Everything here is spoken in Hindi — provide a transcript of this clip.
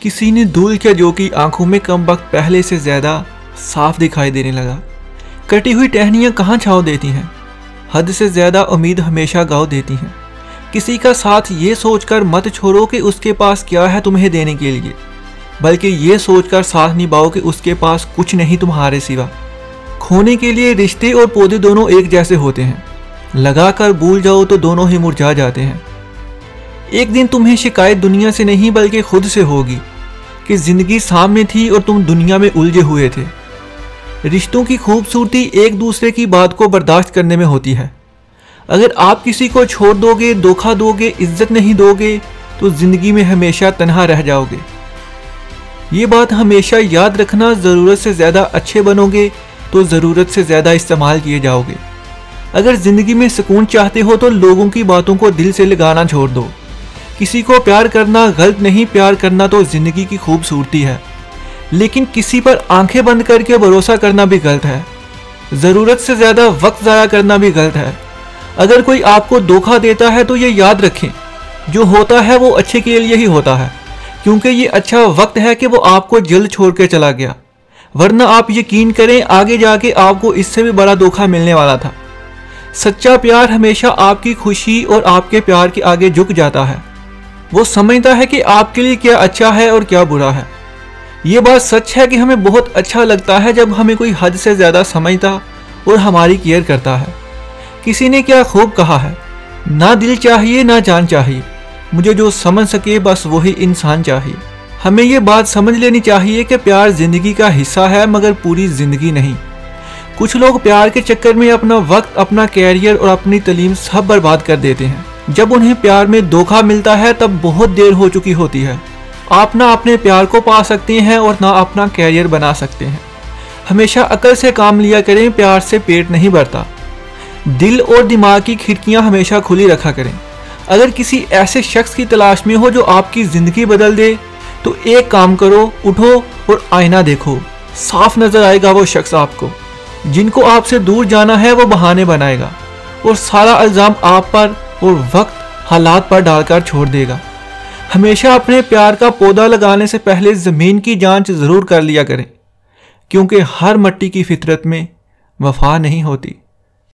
किसी ने धूल किया जो कि आंखों में कम वक्त पहले से ज्यादा साफ दिखाई देने लगा। कटी हुई टहनियां कहाँ छाँव देती हैं, हद से ज्यादा उम्मीद हमेशा गाँव देती हैं। किसी का साथ ये सोचकर मत छोड़ो कि उसके पास क्या है तुम्हें देने के लिए, बल्कि ये सोचकर साथ निभाओ कि उसके पास कुछ नहीं तुम्हारे सिवा। खोने के लिए रिश्ते और पौधे दोनों एक जैसे होते हैं, लगाकर भूल जाओ तो दोनों ही मुरझा जाते हैं। एक दिन तुम्हें शिकायत दुनिया से नहीं बल्कि खुद से होगी कि जिंदगी सामने थी और तुम दुनिया में उलझे हुए थे। रिश्तों की खूबसूरती एक दूसरे की बात को बर्दाश्त करने में होती है। अगर आप किसी को छोड़ दोगे, धोखा दोगे, इज्जत नहीं दोगे तो जिंदगी में हमेशा तन्हा रह जाओगे। ये बात हमेशा याद रखना, ज़रूरत से ज़्यादा अच्छे बनोगे तो ज़रूरत से ज़्यादा इस्तेमाल किए जाओगे। अगर ज़िंदगी में सुकून चाहते हो तो लोगों की बातों को दिल से लगाना छोड़ दो। किसी को प्यार करना गलत नहीं, प्यार करना तो ज़िंदगी की खूबसूरती है, लेकिन किसी पर आंखें बंद करके भरोसा करना भी गलत है। ज़रूरत से ज़्यादा वक्त ज़ाया करना भी गलत है। अगर कोई आपको धोखा देता है तो ये याद रखें, जो होता है वो अच्छे के लिए ही होता है, क्योंकि ये अच्छा वक्त है कि वो आपको जल्द छोड़ के चला गया, वरना आप यकीन करें आगे जाके आपको इससे भी बड़ा धोखा मिलने वाला था। सच्चा प्यार हमेशा आपकी खुशी और आपके प्यार के आगे झुक जाता है। वो समझता है कि आपके लिए क्या अच्छा है और क्या बुरा है। ये बात सच है कि हमें बहुत अच्छा लगता है जब हमें कोई हद से ज़्यादा समझता और हमारी केयर करता है। किसी ने क्या खूब कहा है, ना दिल चाहिए ना जान चाहिए, मुझे जो समझ सके बस वही इंसान चाहिए। हमें ये बात समझ लेनी चाहिए कि प्यार जिंदगी का हिस्सा है मगर पूरी जिंदगी नहीं। कुछ लोग प्यार के चक्कर में अपना वक्त, अपना कैरियर और अपनी तालीम सब बर्बाद कर देते हैं। जब उन्हें प्यार में धोखा मिलता है तब बहुत देर हो चुकी होती है। आप ना अपने प्यार को पा सकते हैं और ना अपना कैरियर बना सकते हैं। हमेशा अकल से काम लिया करें, प्यार से पेट नहीं भरता। दिल और दिमाग की खिड़कियां हमेशा खुली रखा करें। अगर किसी ऐसे शख्स की तलाश में हो जो आपकी ज़िंदगी बदल दे तो एक काम करो, उठो और आईना देखो, साफ नज़र आएगा वो शख्स आपको। जिनको आपसे दूर जाना है वो बहाने बनाएगा और सारा इल्ज़ाम आप पर और वक्त हालात पर डालकर छोड़ देगा। हमेशा अपने प्यार का पौधा लगाने से पहले ज़मीन की जांच ज़रूर कर लिया करें, क्योंकि हर मिट्टी की फितरत में वफा नहीं होती।